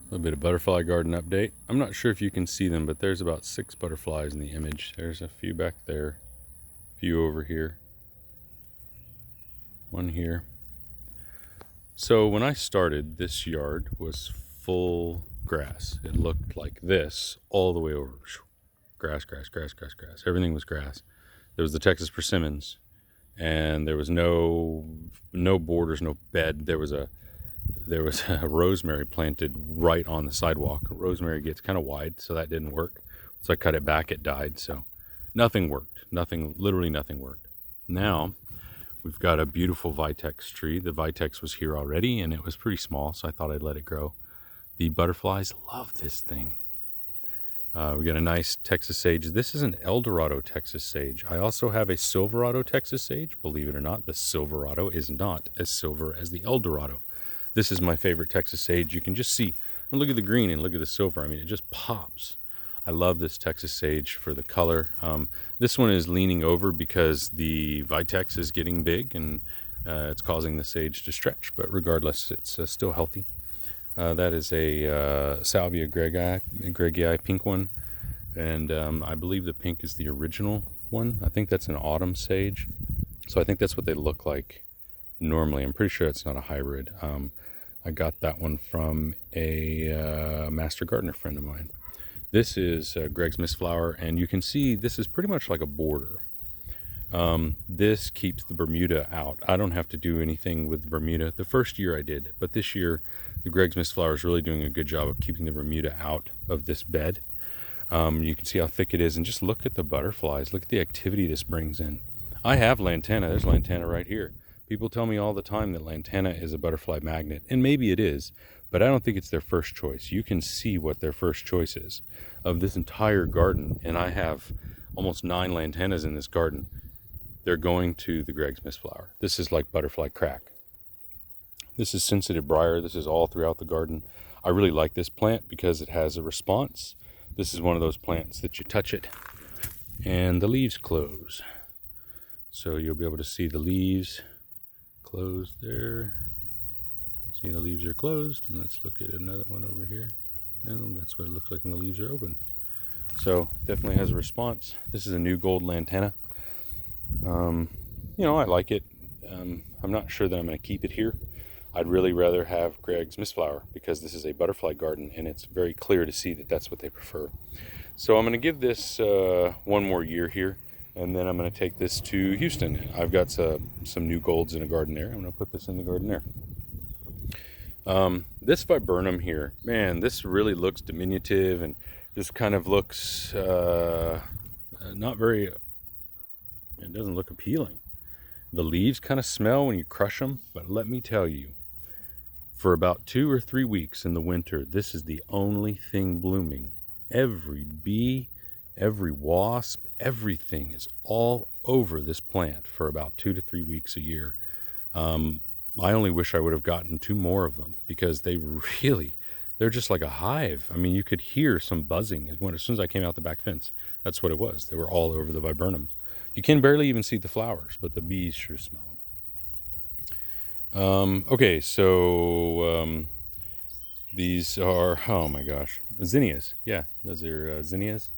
A little bit of butterfly garden update. I'm not sure if you can see them, but there's about 6 butterflies in the image. There's a few back there, a few over here, one here. So when I started, this yard was full grass. It looked like this all the way over. Grass, grass, grass, grass, grass. Everything was grass. There was the Texas persimmons, and there was no borders, no bed. There was a rosemary planted right on the sidewalk. Rosemary gets kind of wide, so that didn't work. So I cut it back, it died. So nothing worked. Literally nothing worked. Now we've got a beautiful vitex tree. The vitex was here already, and it was pretty small, so I thought I'd let it grow. The butterflies love this thing. We got a nice Texas sage. This is an Eldorado Texas sage. I also have a Silverado Texas sage. Believe it or not, the Silverado is not as silver as the Eldorado. This is my favorite Texas sage. You can just see, and look at the green and look at the silver. I mean, it just pops. I love this Texas sage for the color. This one is leaning over because the vitex is getting big and it's causing the sage to stretch. But regardless, it's still healthy. That is a Salvia gregii pink one. And I believe the pink is the original one. I think that's an autumn sage. So I think that's what they look like normally. I'm pretty sure it's not a hybrid. I got that one from a master gardener friend of mine. This is Greg's Mistflower, and you can see this is pretty much like a border. This keeps the Bermuda out. I don't have to do anything with the Bermuda. The first year I did, but this year the Greg's Mistflower is really doing a good job of keeping the Bermuda out of this bed. You can see how thick it is, and just look at the butterflies. Look at the activity this brings in. I have Lantana. There's Lantana right here. People tell me all the time that Lantana is a butterfly magnet, and maybe it is, but I don't think it's their first choice. You can see what their first choice is of this entire garden, and I have almost 9 Lantanas in this garden. They're going to the Greg's Mistflower. This is like butterfly crack. This is sensitive briar. This is all throughout the garden. I really like this plant because it has a response. This is one of those plants that you touch it and the leaves close. So you'll be able to see the leaves closed there. See, the leaves are closed, and let's look at another one over here, and that's what it looks like when the leaves are open. So definitely has a response. This is a new gold Lantana. I like it. I'm not sure that I'm going to keep it here. I'd really rather have Greg's Mistflower because this is a butterfly garden, and it's very clear to see that that's what they prefer. So I'm going to give this one more year here, and then I'm going to take this to Houston. I've got some new golds in a garden there. I'm going to put this in the garden there. This viburnum here, man, this really looks diminutive and just kind of looks not very, it doesn't look appealing. The leaves kind of smell when you crush them, but let me tell you, for about 2 or 3 weeks in the winter, this is the only thing blooming. Every bee, every wasp, everything is all over this plant for about 2 to 3 weeks a year. I only wish I would have gotten 2 more of them because they're just like a hive. I mean, you could hear some buzzing as soon as I came out the back fence. That's what it was. They were all over the viburnums. You can barely even see the flowers, but the bees sure smell them. Okay, so these are, oh my gosh, zinnias. Yeah, those are zinnias.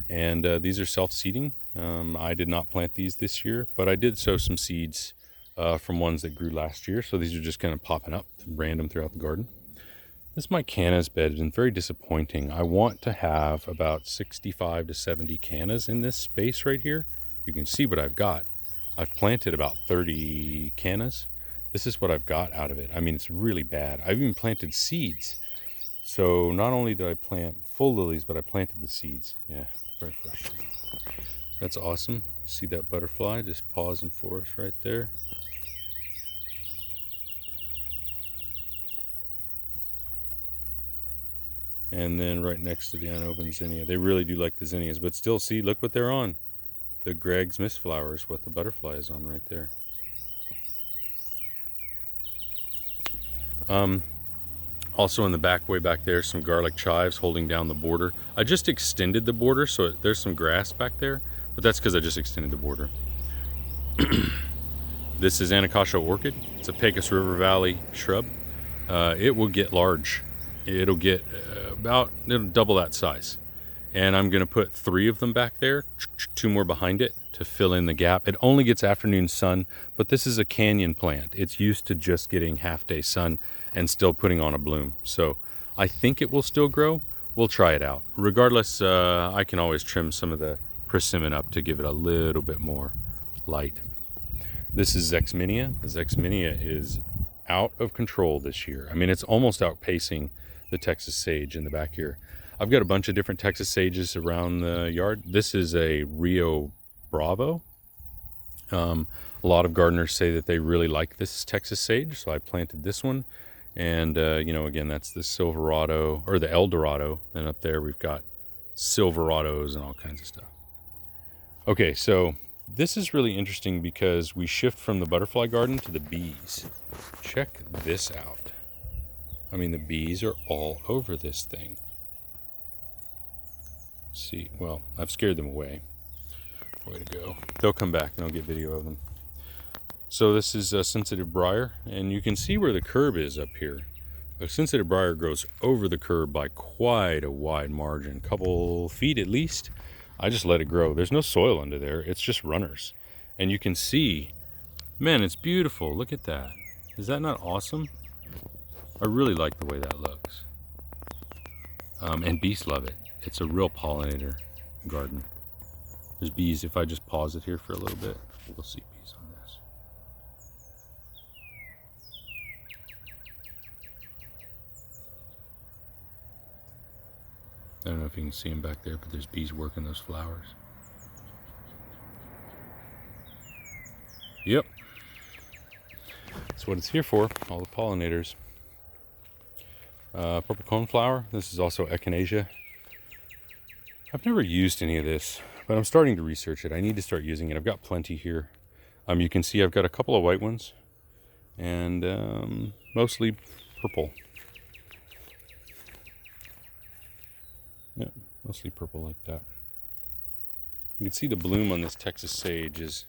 And these are self-seeding. I did not plant these this year, but I did sow some seeds from ones that grew last year. So these are just kind of popping up random throughout the garden. This Canna's bed has been very disappointing. I want to have about 65 to 70 cannas in this space right here. You can see what I've got. I've planted about 30 cannas. This is what I've got out of it. I mean, it's really bad. I've even planted seeds. So not only did I plant full lilies, but I planted the seeds. Yeah, very frustrating. That's awesome. See that butterfly just pausing for us right there. And then right next to the unopened zinnia. They really do like the zinnias, but still, see, look what they're on. The Greg's Mistflower is what the butterfly is on right there. Also in the back, way back there, some garlic chives holding down the border. I just extended the border, so there's some grass back there, but that's because I just extended the border. This is Anacostia orchid. It's a Pecos River Valley shrub. It will get large. it'll get it'll double that size. And I'm going to put 3 of them back there, 2 more behind it to fill in the gap. It only gets afternoon sun, but this is a canyon plant. It's used to just getting half-day sun and still putting on a bloom. So I think it will still grow. We'll try it out. Regardless, I can always trim some of the persimmon up to give it a little bit more light. This is Xexminia. Xexminia is out of control this year. I mean, it's almost outpacing the Texas sage in the back here. I've got a bunch of different Texas sages around the yard. This is a Rio Bravo. A lot of gardeners say that they really like this Texas sage, so I planted this one. And, you know, again, that's the Silverado, or the Eldorado. And up there we've got Silverados and all kinds of stuff. Okay, so this is really interesting because we shift from the butterfly garden to the bees. Check this out. I mean, the bees are all over this thing. See, well, I've scared them away. Way to go. They'll come back and I'll get video of them. So this is a sensitive briar, and you can see where the curb is up here. A sensitive briar grows over the curb by quite a wide margin, a couple feet at least. I just let it grow. There's no soil under there. It's just runners. And you can see, man, it's beautiful. Look at that. Is that not awesome? I really like the way that looks. And bees love it. It's a real pollinator garden. There's bees. If I just pause it here for a little bit, we'll see bees on this. I don't know if you can see them back there, but there's bees working those flowers. Yep. That's what it's here for, all the pollinators. Purple coneflower. This is also echinacea. I've never used any of this, but I'm starting to research it. I need to start using it. I've got plenty here. You can see I've got a couple of white ones and mostly purple. Yeah, mostly purple like that. You can see the bloom on this Texas sage is,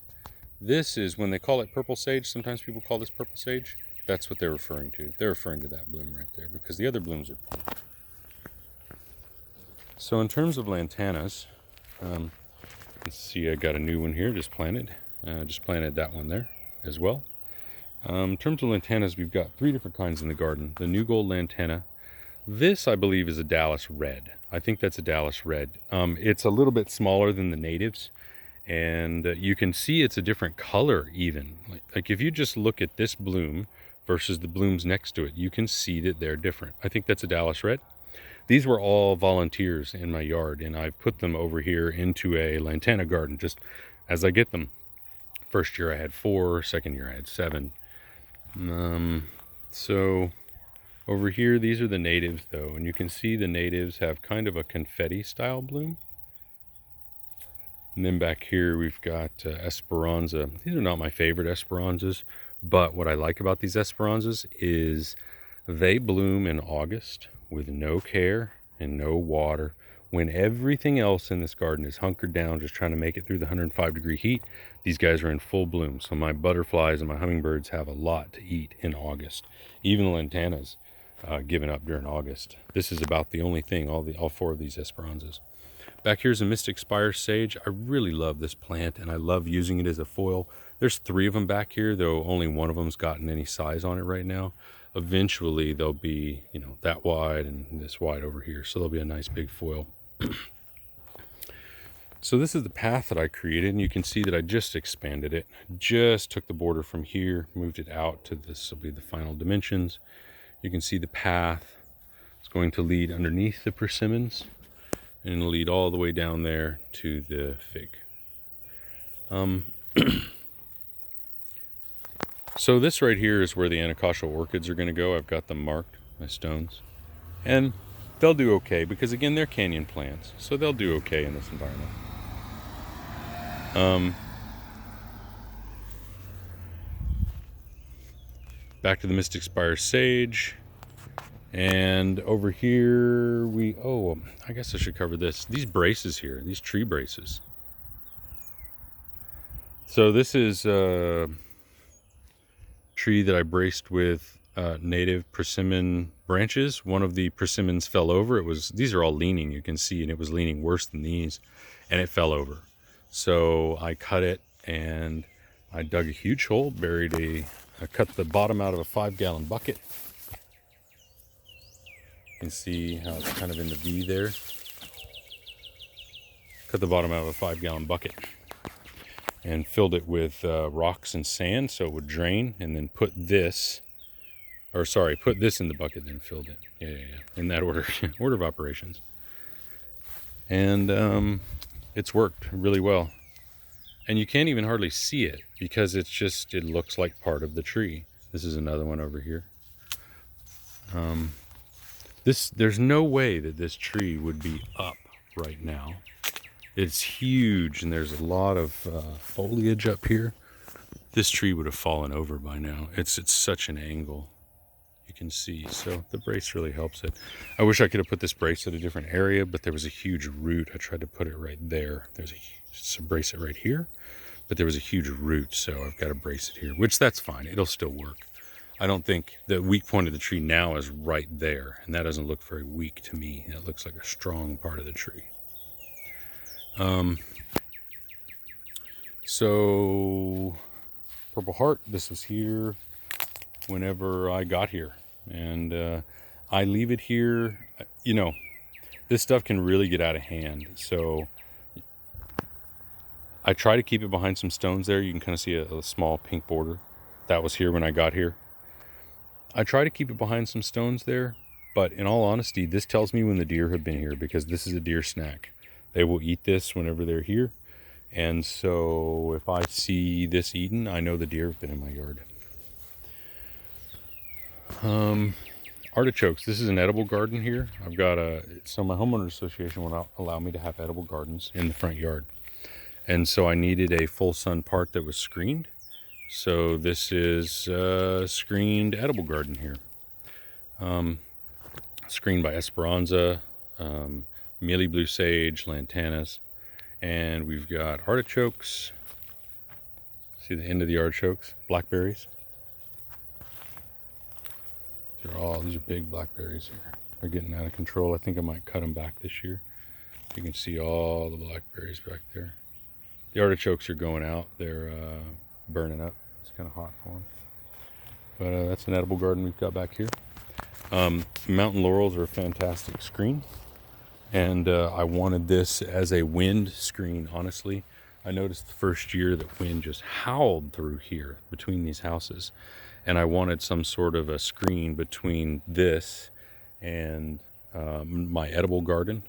this is when they call it purple sage. Sometimes people call this purple sage. That's what they're referring to. They're referring to that bloom right there because the other blooms are pink. So in terms of lantanas, let's see, I got a new one here, just planted that one there as well. In terms of lantanas, we've got 3 different kinds in the garden. The New Gold Lantana. This, I believe, is a Dallas Red. I think that's a Dallas Red. It's a little bit smaller than the natives, and you can see it's a different color even. Like if you just look at this bloom versus the blooms next to it, you can see that they're different. I think that's a Dallas Red. These were all volunteers in my yard, and I've put them over here into a lantana garden just as I get them. First year I had 4, second year I had 7. So over here, these are the natives though, and you can see the natives have kind of a confetti style bloom. And then back here we've got Esperanza. These are not my favorite Esperanzas, but what I like about these Esperanzas is they bloom in August with no care and no water, when everything else in this garden is hunkered down just trying to make it through the 105-degree heat. These guys are in full bloom. So my butterflies and my hummingbirds have a lot to eat in August. Even the lantanas given up during August. This is about the only thing, all 4 of these Esperanzas. Back here's a Mystic Spire sage. I really love this plant and I love using it as a foil. There's 3 of them back here, though only one of them's gotten any size on it right now. Eventually they'll be, you know, that wide and this wide over here, so they'll be a nice big foil. So this is the path that I created, and you can see that I just expanded it. Just took the border from here, moved it out to this will be the final dimensions. You can see the path. It's going to lead underneath the persimmons and it'll lead all the way down there to the fig. So this right here is where the anacostia orchids are going to go. I've got them marked, my stones. And they'll do okay because, again, they're canyon plants. So they'll do okay in this environment. Back to the Mystic Spire sage. And over here I guess I should cover this. These braces here, these tree braces. So this is a tree that I braced with native persimmon branches, one of the persimmons fell over. These are all leaning, you can see, and it was leaning worse than these, and it fell over. So I cut it, and I dug a huge hole, I cut the bottom out of a 5-gallon bucket. You can see how it's kind of in the V there. Cut the bottom out of a 5-gallon bucket and filled it with rocks and sand so it would drain, and then put this in the bucket, then filled it. Yeah. In that order, order of operations. And it's worked really well. And you can't even hardly see it because it looks like part of the tree. This is another one over here. There's no way that this tree would be up right now. It's huge, and there's a lot of foliage up here. This tree would have fallen over by now. It's at such an angle, you can see. So the brace really helps it. I wish I could have put this brace at a different area, but there was a huge root. I tried to put it right there. There's a brace it right here, but there was a huge root, so I've got to brace it here, which that's fine. It'll still work. I don't think the weak point of the tree now is right there, and that doesn't look very weak to me. It looks like a strong part of the tree. So Purple Heart, this was here whenever I got here, and I leave it here. You know, this stuff can really get out of hand, so I try to keep it behind some stones there. You can kind of see a small pink border. That was here when I got here. I try to keep it behind some stones there, but in all honesty, this tells me when the deer have been here, because this is a deer snack. They will eat this whenever they're here. And so if I see this eaten, I know the deer have been in my yard. Artichokes. This is an edible garden here. So my homeowner association will allow me to have edible gardens in the front yard. And so I needed a full sun part that was screened. So this is a screened edible garden here. Screened by Esperanza, mealy blue sage, lantanas, and we've got artichokes. See the end of the artichokes, blackberries. These are big blackberries here. They're getting out of control. I think I might cut them back this year. You can see all the blackberries back there. The artichokes are going out. They're burning up. It's kind of hot for them. But that's an edible garden we've got back here. Mountain laurels are a fantastic screen. And I wanted this as a wind screen, honestly. I noticed the first year that wind just howled through here between these houses. And I wanted some sort of a screen between this and my edible garden.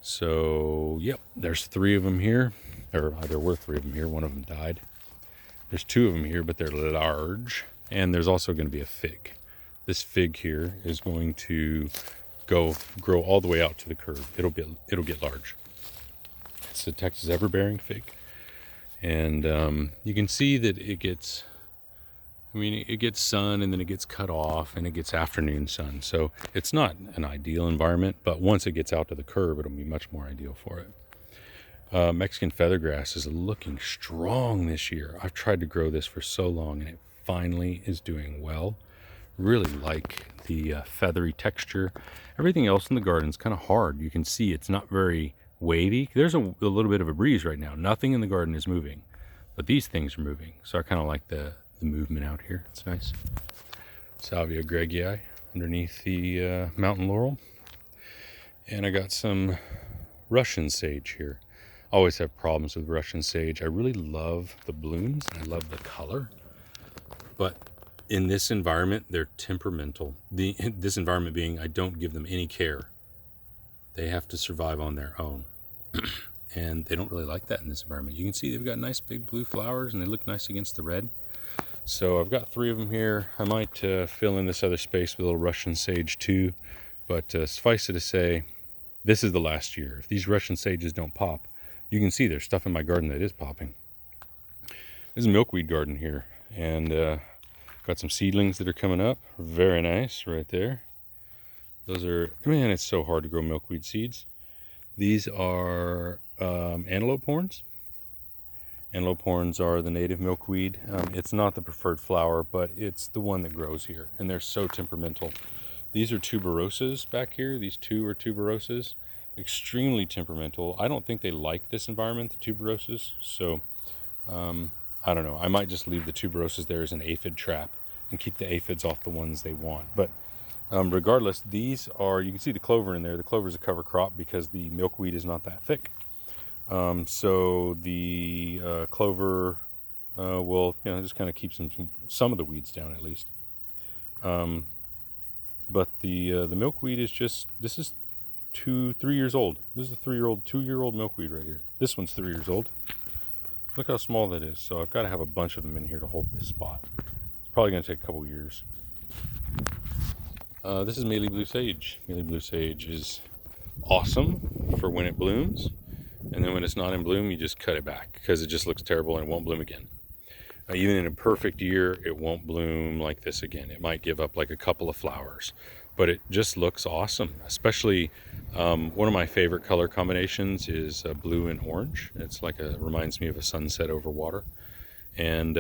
So, yep, there's 3 of them here. Or there were 3 of them here. One of them died. There's 2 of them here, but they're large. And there's also going to be a fig. This fig here is going to grow all the way out to the curb. It'll get large. It's a Texas everbearing fig. And you can see that it gets sun, and then it gets cut off, and it gets afternoon sun. So it's not an ideal environment, but once it gets out to the curb, it'll be much more ideal for it. Mexican feathergrass is looking strong this year. I've tried to grow this for so long, and it finally is doing well. Really like the feathery texture. Everything else in the garden is kind of hard. You can see it's not very wavy. There's a little bit of a breeze right now. Nothing in the garden is moving, but these things are moving. So I kind of like the movement out here. It's nice. Salvia gregii underneath the mountain laurel. And I got some Russian sage here. I always have problems with Russian sage. I really love the blooms. I love the color. But in this environment, they're temperamental. This environment being, I don't give them any care. They have to survive on their own. And they don't really like that in this environment. You can see they've got nice big blue flowers, and they look nice against the red. So I've got 3 of them here. I might fill in this other space with a little Russian sage too. But suffice it to say, this is the last year. If these Russian sages don't pop, you can see there's stuff in my garden that is popping. This is a milkweed garden here. And got some seedlings that are coming up. Very nice right there. Those are, man, it's so hard to grow milkweed seeds. These are antelope horns. Antelope horns are the native milkweed. It's not the preferred flower, but it's the one that grows here, and they're so temperamental. These are tuberoses back here. These two are tuberoses. Extremely temperamental. I don't think they like this environment, the tuberoses. So, I don't know. I might just leave the tuberoses there as an aphid trap and keep the aphids off the ones they want. But regardless, these are, you can see the clover in there. The clover is a cover crop because the milkweed is not that thick. So the clover will, just kind of keep some of the weeds down at least. But the milkweed is just, this is 3 years old. This is a 2-year-old milkweed right here. This one's 3 years old. Look how small that is. So I've got to have a bunch of them in here to hold this spot. It's probably going to take a couple years. This is Mealy Blue Sage. Mealy Blue Sage is awesome for when it blooms. And then when it's not in bloom, you just cut it back because it just looks terrible and it won't bloom again. Even in a perfect year, it won't bloom like this again. It might give up like a couple of flowers, but it just looks awesome. Especially one of my favorite color combinations is blue and orange. It's like reminds me of a sunset over water. And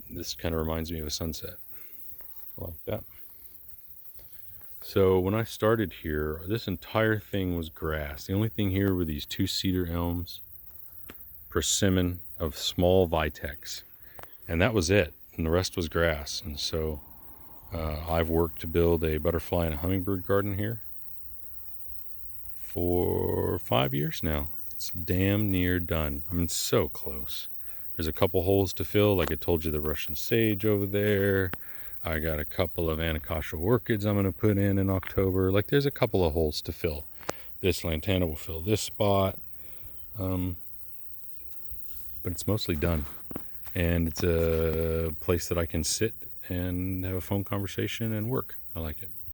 this kind of reminds me of a sunset. I like that. So when I started here, this entire thing was grass. The only thing here were these 2 cedar elms, persimmon of small vitex, and that was it. And the rest was grass. And so I've worked to build a butterfly and a hummingbird garden here for 5 years now. It's damn near done. I mean, so close. There's a couple holes to fill, like I told you, the Russian sage over there. I got a couple of Anacostia orchids I'm going to put in October. Like, there's a couple of holes to fill. This Lantana will fill this spot. But it's mostly done. And it's a place that I can sit and have a phone conversation and work. I like it.